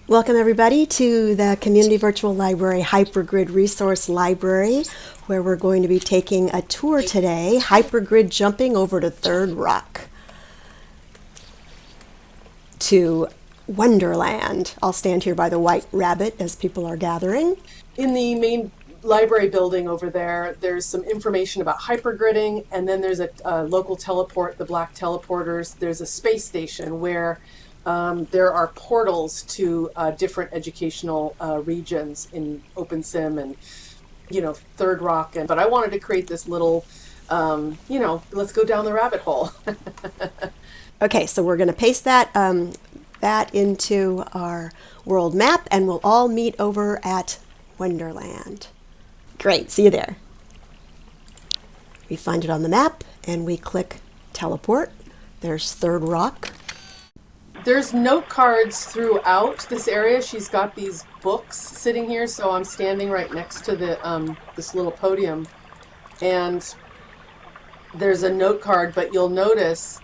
Welcome everybody to the Community Virtual Library Hypergrid Resource Library, where we're going to be taking a tour today, hypergrid jumping over to Third Rock to Wonderland. I'll stand here by the White Rabbit as people are gathering. In the main library building over there, there's some information about hypergridding, and then there's a local teleport, the Black Teleporters. There's a space station where there are portals to different educational regions in OpenSim and, Third Rock. But I wanted to create this little, let's go down the rabbit hole. Okay, so we're going to paste that into our world map, and we'll all meet over at Wonderland. Great, see you there. We find it on the map, and we click teleport. There's Third Rock. There's note cards throughout this area. She's got these books sitting here, so I'm standing right next to the this little podium, and there's a note card. But you'll notice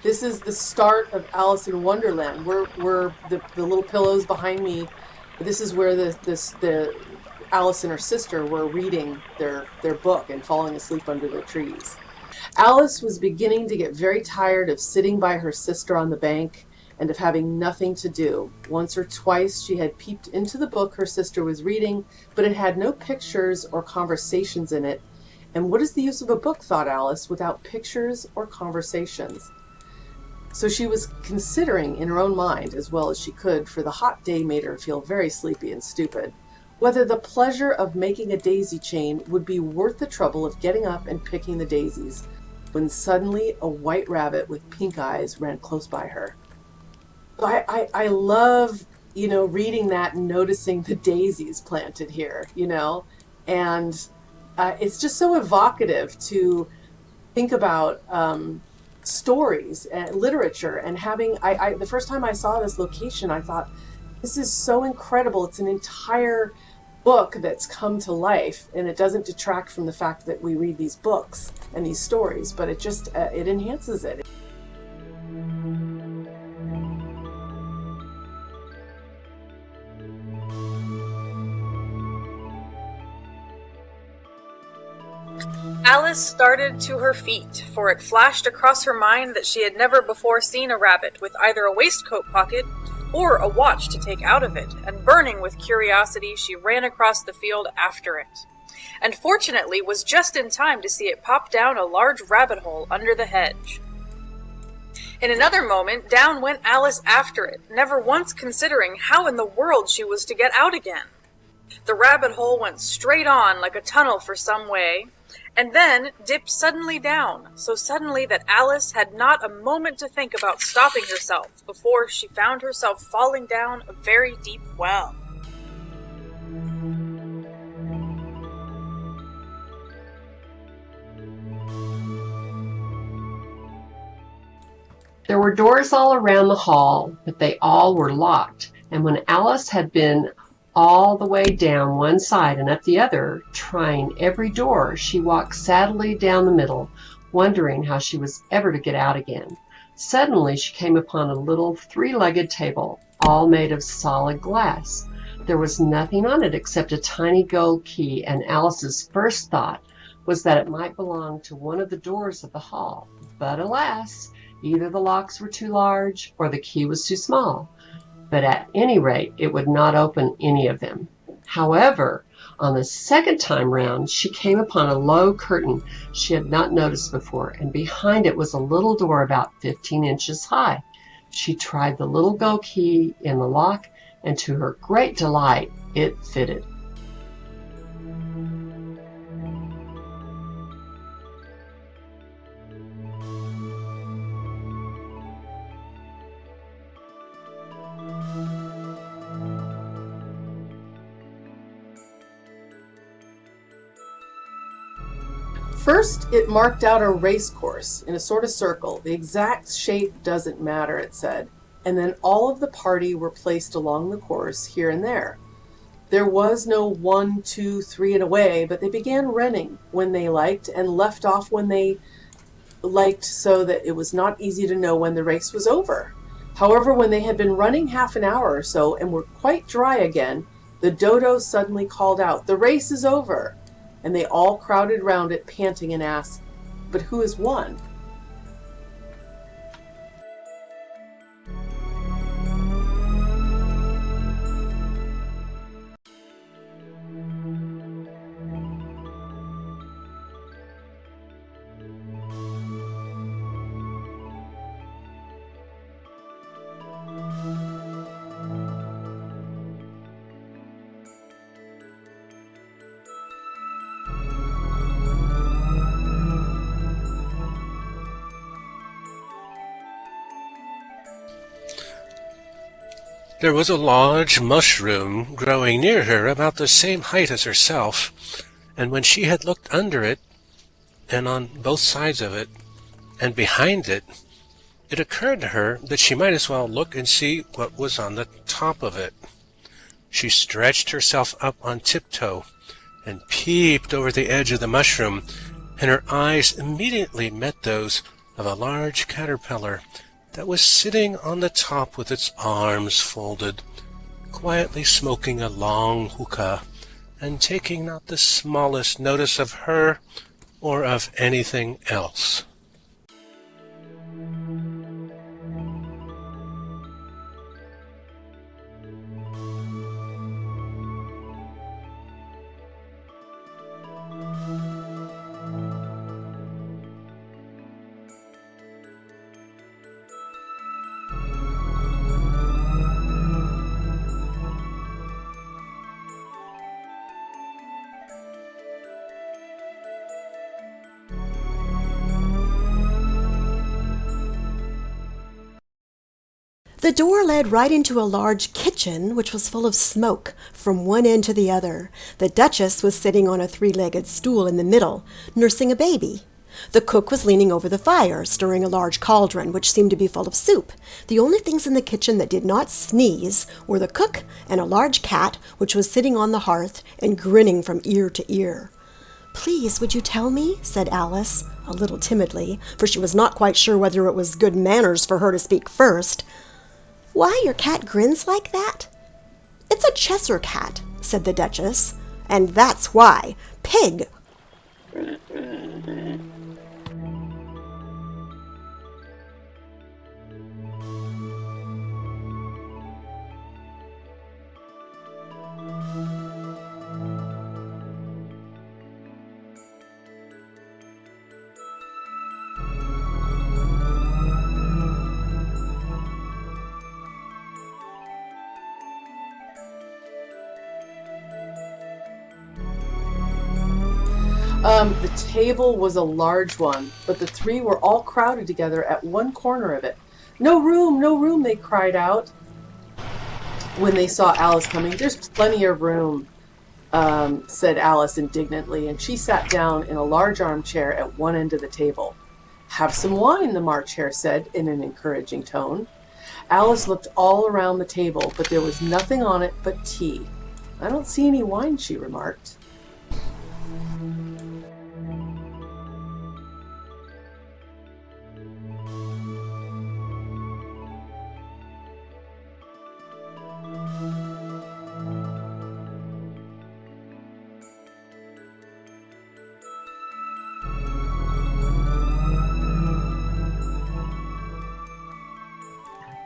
this is the start of Alice in Wonderland. We're the little pillows behind me. This is where the Alice and her sister were reading their book and falling asleep under the trees. Alice was beginning to get very tired of sitting by her sister on the bank and of having nothing to do. Once or twice she had peeped into the book her sister was reading, but it had no pictures or conversations in it. And what is the use of a book, thought Alice, without pictures or conversations? So she was considering in her own mind, as well as she could, for the hot day made her feel very sleepy and stupid, whether the pleasure of making a daisy chain would be worth the trouble of getting up and picking the daisies, when suddenly a white rabbit with pink eyes ran close by her. I love, reading that and noticing the daisies planted here, and it's just so evocative to think about stories and literature, and having, the first time I saw this location, I thought, this is so incredible. It's an entire book that's come to life, and it doesn't detract from the fact that we read these books and these stories, but it just it enhances it. Alice started to her feet, for it flashed across her mind that she had never before seen a rabbit with either a waistcoat pocket or a watch to take out of it, and burning with curiosity, she ran across the field after it, and fortunately was just in time to see it pop down a large rabbit hole under the hedge. In another moment, down went Alice after it, never once considering how in the world she was to get out again. The rabbit hole went straight on like a tunnel for some way, and then dipped suddenly down, so suddenly that Alice had not a moment to think about stopping herself before she found herself falling down a very deep well. There were doors all around the hall, but they all were locked, and when Alice had been all the way down one side and up the other, trying every door, she walked sadly down the middle, wondering how she was ever to get out again. Suddenly she came upon a little three-legged table, all made of solid glass. There was nothing on it except a tiny gold key, and Alice's first thought was that it might belong to one of the doors of the hall. But alas, either the locks were too large or the key was too small. But at any rate, it would not open any of them. However, on the second time round, she came upon a low curtain she had not noticed before, and behind it was a little door about 15 inches high. She tried the little gold key in the lock, and to her great delight, it fitted. First, it marked out a race course in a sort of circle. The exact shape doesn't matter, it said. And then all of the party were placed along the course here and there. There was no 1, 2, 3 and away, but they began running when they liked and left off when they liked, so that it was not easy to know when the race was over. However, when they had been running half an hour or so and were quite dry again, the dodo suddenly called out, "The race is over!" And they all crowded round it, panting, and asked, "But who has won?" There was a large mushroom growing near her about the same height as herself, and when she had looked under it, and on both sides of it, and behind it, it occurred to her that she might as well look and see what was on the top of it. She stretched herself up on tiptoe and peeped over the edge of the mushroom, and her eyes immediately met those of a large caterpillar that was sitting on the top with its arms folded, quietly smoking a long hookah, and taking not the smallest notice of her or of anything else. The door led right into a large kitchen, which was full of smoke from one end to the other. The Duchess was sitting on a three-legged stool in the middle, nursing a baby. The cook was leaning over the fire, stirring a large cauldron, which seemed to be full of soup. The only things in the kitchen that did not sneeze were the cook and a large cat, which was sitting on the hearth and grinning from ear to ear. "Please, would you tell me?" said Alice, a little timidly, for she was not quite sure whether it was good manners for her to speak first. "Why your cat grins like that?" "It's a Cheshire cat," said the Duchess, "and that's why. Pig!" The table was a large one, but the three were all crowded together at one corner of it. "No room, no room," they cried out when they saw Alice coming. "There's plenty of room," said Alice indignantly, and she sat down in a large armchair at one end of the table. "Have some wine," the March Hare said in an encouraging tone. Alice looked all around the table, but there was nothing on it but tea. "I don't see any wine," she remarked.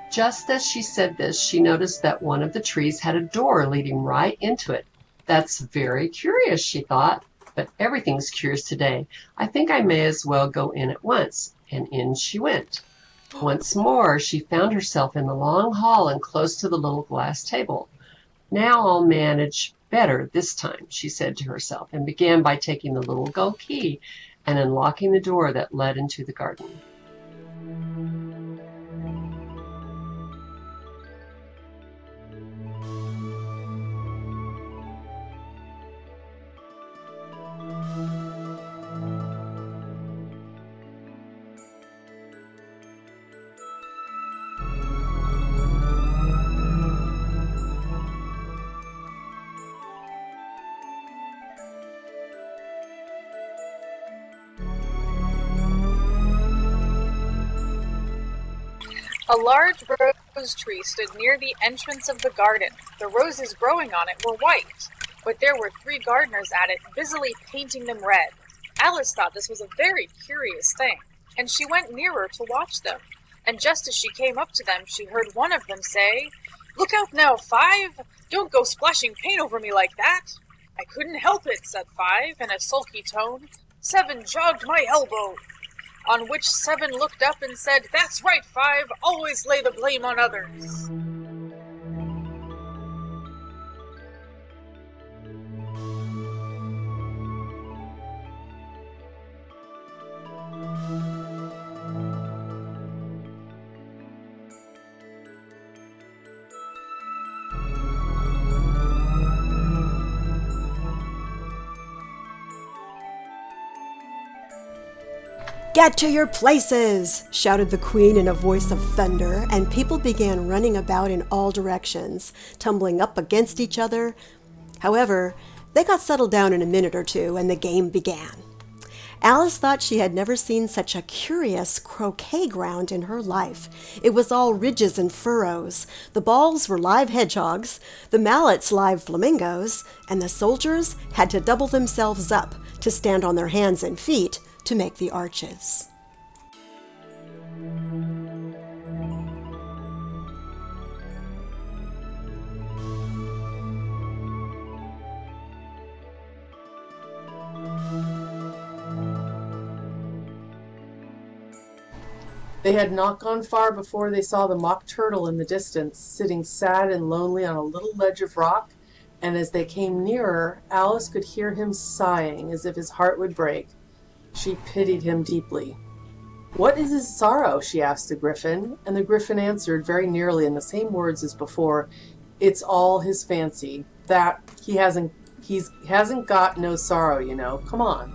Just as she said this, she noticed that one of the trees had a door leading right into it. "That's very curious," she thought, "but everything's curious today. I think I may as well go in at once." And in she went. Once more she found herself in the long hall and close to the little glass table. "Now I'll manage better this time," she said to herself, and began by taking the little gold key and unlocking the door that led into the garden. A large rose tree stood near the entrance of the garden. The roses growing on it were white, but there were 3 gardeners at it, busily painting them red. Alice thought this was a very curious thing, and she went nearer to watch them. And just as she came up to them, she heard one of them say, "Look out now, 5! Don't go splashing paint over me like that!" "I couldn't help it," said 5, in a sulky tone. 7 jogged my elbow. On which 7 looked up and said, "That's right, 5, always lay the blame on others." "Get to your places!" shouted the queen in a voice of thunder, and people began running about in all directions, tumbling up against each other. However, they got settled down in a minute or two, and the game began. Alice thought she had never seen such a curious croquet ground in her life. It was all ridges and furrows. The balls were live hedgehogs, the mallets live flamingos, and the soldiers had to double themselves up to stand on their hands and feet to make the arches. They had not gone far before they saw the mock turtle in the distance, sitting sad and lonely on a little ledge of rock, and as they came nearer, Alice could hear him sighing as if his heart would break. She pitied him deeply. "What is his sorrow?" she asked the griffin, and the griffin answered very nearly in the same words as before, "It's all his fancy. That he hasn't got no sorrow, you know. Come on."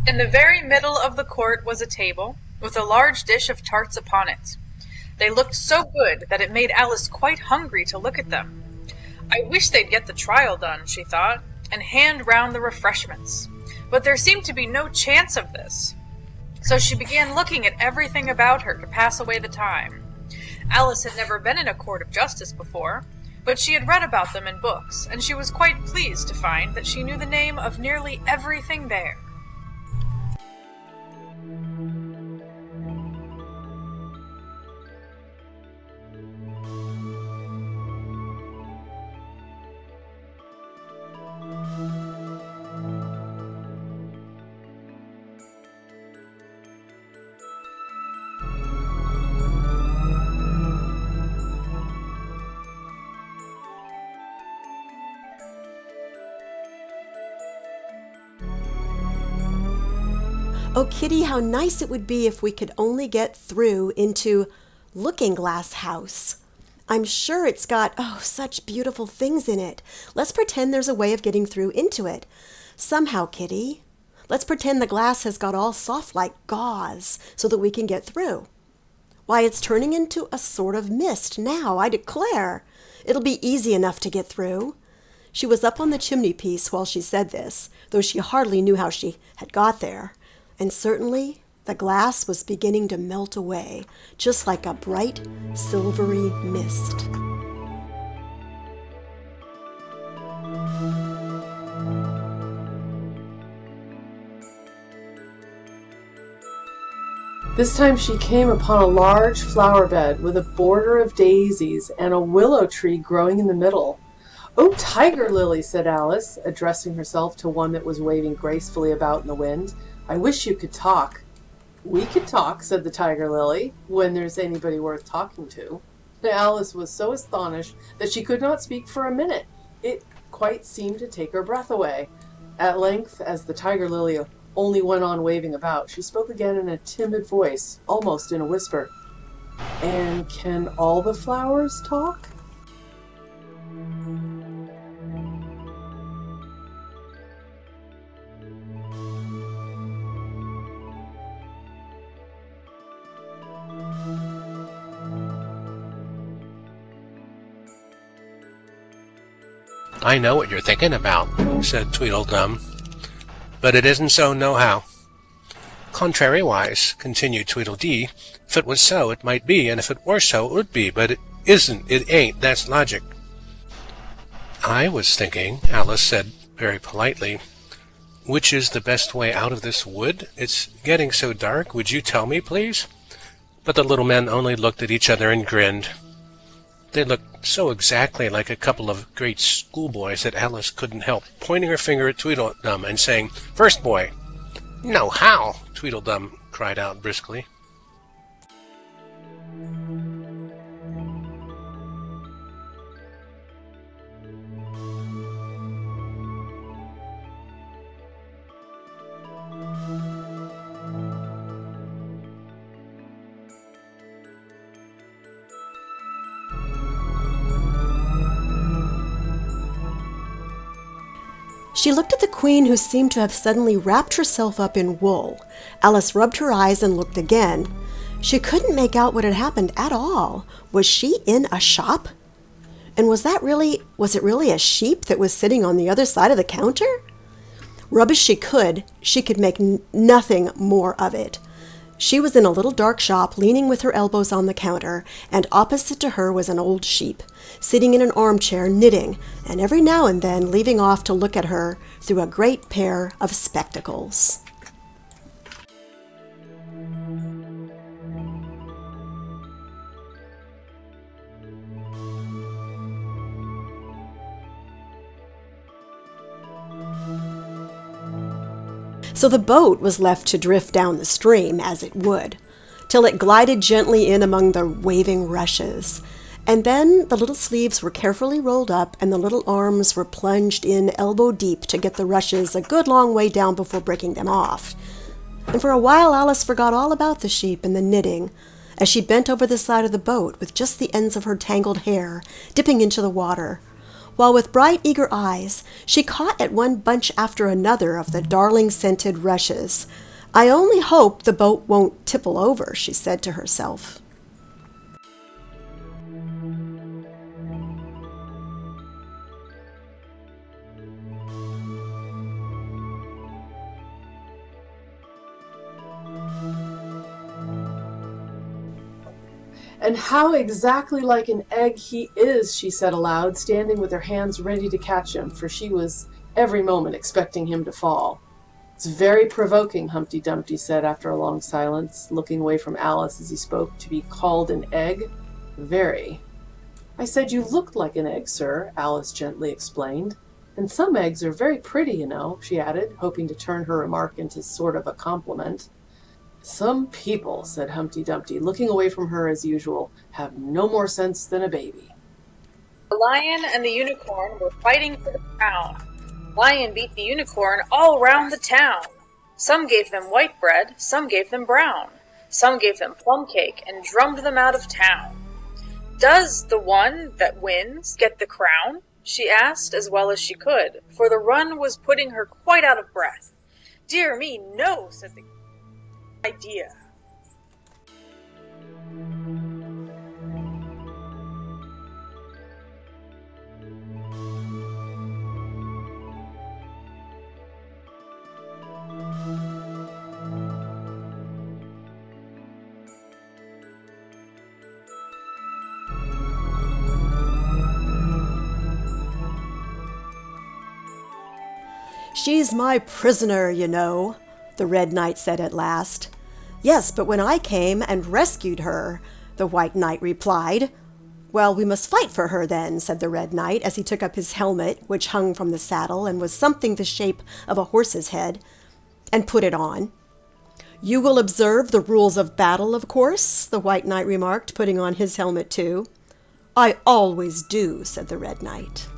In the very middle of the court was a table, with a large dish of tarts upon it. They looked so good that it made Alice quite hungry to look at them. "I wish they'd get the trial done," she thought, "and hand round the refreshments." But there seemed to be no chance of this. So she began looking at everything about her to pass away the time. Alice had never been in a court of justice before, but she had read about them in books, and she was quite pleased to find that she knew the name of nearly everything there. "Oh, Kitty, how nice it would be if we could only get through into Looking Glass House. I'm sure it's got, such beautiful things in it. Let's pretend there's a way of getting through into it. Somehow, Kitty. Let's pretend the glass has got all soft like gauze so that we can get through. Why, it's turning into a sort of mist now, I declare. It'll be easy enough to get through." She was up on the chimney piece while she said this, though she hardly knew how she had got there. And certainly the glass was beginning to melt away, just like a bright, silvery mist. This time she came upon a large flower bed with a border of daisies and a willow tree growing in the middle. "Oh, Tiger Lily," said Alice, addressing herself to one that was waving gracefully about in the wind, "I wish you could talk." "We could talk," said the Tiger Lily, "when there's anybody worth talking to." Alice was so astonished that she could not speak for a minute. It quite seemed to take her breath away. At length, as the Tiger Lily only went on waving about, she spoke again in a timid voice, almost in a whisper. "And can all the flowers talk?" I know what you're thinking about, said Tweedledum, but it isn't so nohow. Contrariwise, continued Tweedledee, if it was so, it might be, and if it were so, it would be, but it isn't, it ain't, that's logic. I was thinking, Alice said very politely, which is the best way out of this wood? It's getting so dark, would you tell me, please? But the little men only looked at each other and grinned. They looked so exactly like a couple of great schoolboys that Alice couldn't help pointing her finger at Tweedledum and saying, "First boy." "No, how?" Tweedledum cried out briskly. She looked at the queen, who seemed to have suddenly wrapped herself up in wool. Alice rubbed her eyes and looked again. She couldn't make out what had happened at all. Was she in a shop? And was it really a sheep that was sitting on the other side of the counter? Rub as she could make nothing more of it. She was in a little dark shop, leaning with her elbows on the counter, and opposite to her was an old sheep, sitting in an armchair knitting, and every now and then leaving off to look at her through a great pair of spectacles. So the boat was left to drift down the stream, as it would, till it glided gently in among the waving rushes. And then the little sleeves were carefully rolled up, and the little arms were plunged in elbow deep to get the rushes a good long way down before breaking them off. And for a while Alice forgot all about the sheep and the knitting, as she bent over the side of the boat with just the ends of her tangled hair dipping into the water, while with bright, eager eyes she caught at one bunch after another of the darling scented rushes. "I only hope the boat won't tipple over," she said to herself. "And how exactly like an egg he is," she said aloud, standing with her hands ready to catch him, for she was every moment expecting him to fall. "It's very provoking," Humpty Dumpty said after a long silence, looking away from Alice as he spoke, "to be called an egg. Very." "I said you looked like an egg, sir," Alice gently explained. "And some eggs are very pretty, you know," she added, hoping to turn her remark into sort of a compliment. "Some people," said Humpty Dumpty, looking away from her as usual, "have no more sense than a baby." The lion and the unicorn were fighting for the crown. Lion beat the unicorn all round the town. Some gave them white bread, some gave them brown. Some gave them plum cake and drummed them out of town. "Does the one that wins get the crown?" she asked as well as she could, for the run was putting her quite out of breath. "Dear me, no," said the idea. "She's my prisoner, you know," the Red Knight said at last. "Yes, but when I came and rescued her," the White Knight replied. "Well, we must fight for her then," said the Red Knight, as he took up his helmet, which hung from the saddle and was something the shape of a horse's head, and put it on. "You will observe the rules of battle, of course," the White Knight remarked, putting on his helmet too. "I always do," said the Red Knight.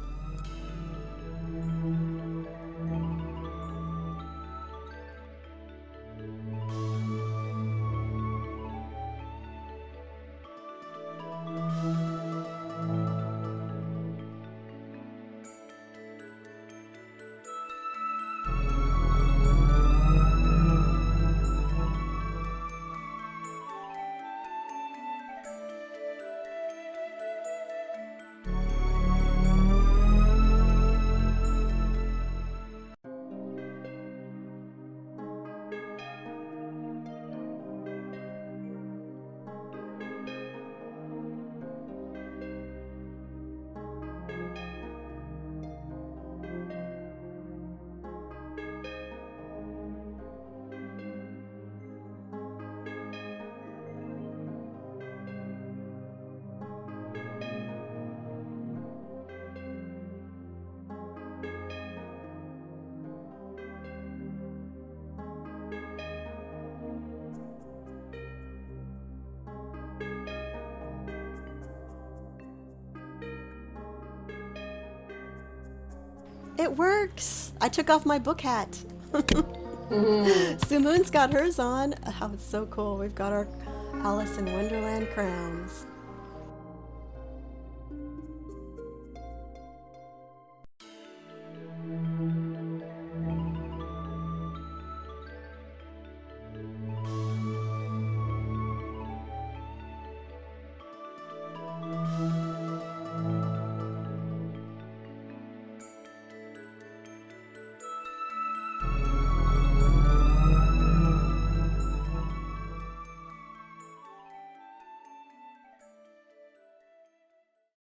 It works. I took off my book hat. Sue Moon's got hers on. Oh, it's so cool. We've got our Alice in Wonderland crowns.